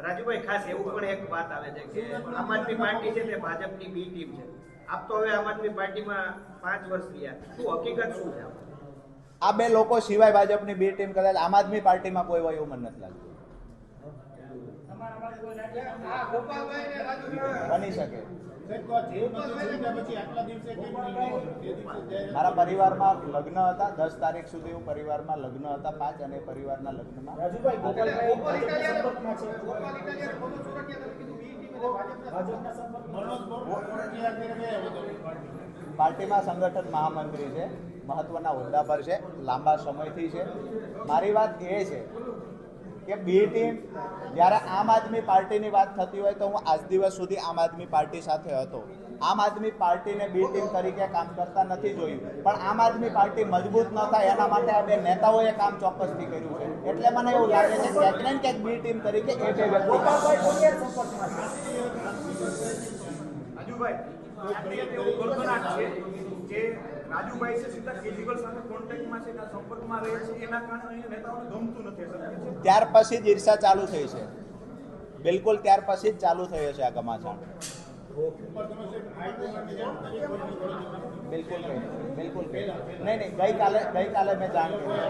રાજુભાઈ ખાસ એવું પણ એક વાત આવે છે કે આમ આદમી પાર્ટી છે તે ભાજપની બી ટીમ છે. આપ તો હવે આમ આદમી પાર્ટીમાં 5 વર્ષ રહ્યા, શું હકીકત શું છે? આ બે લોકો સિવાય ભાજપની બી ટીમ કદાચ આમ આદમી પાર્ટીમાં કોઈ હોય એવું મને નથી લાગતું. બની શકે. મારા પરિવારમાં લગ્ન હતા 10 તારીખ સુધી હું પરિવારમાં લગ્ન હતા 5 અને પરિવારના લગ્નમાં પાર્ટીમાં સંગઠન મહામંત્રી છે, મહત્વના હોદ્દા પર છે, લાંબા સમયથી છે. મારી વાત એ છે કે બી ટીમ જ્યારે આમ આદમી પાર્ટીની વાત થતી હોય તો હું આજ દિવસ સુધી આમ આદમી પાર્ટી સાથે હતો. આમ આદમી પાર્ટીને બી ટીમ તરીકે કામ કરતા નથી જોયું, પણ આમ આદમી પાર્ટી મજબૂત ન થાય એના માટે આ બે નેતાઓએ કામ ચોક્કસથી કર્યું છે. એટલે મને એવું લાગે છે કે ક્યાંક ને ક્યાંક બી ટીમ તરીકે એ બે વ્યક્તિ રાજુભાઈ છે સીધા કેજરીવાલ સાથે કોન્ટેક્ટમાં છે, સંપર્કમાં રહે છે, એના કારણે નેતાઓને ગમતું નથી. ત્યાર પછી જ ઈર્ષા ચાલુ થઈ છે. બિલકુલ ત્યાર પછી જ ચાલુ થયો છે આ ઘમાસાણ. બિલકુલ બિલકુલ નહીં ગઈકાલે મેં જાણ કરી.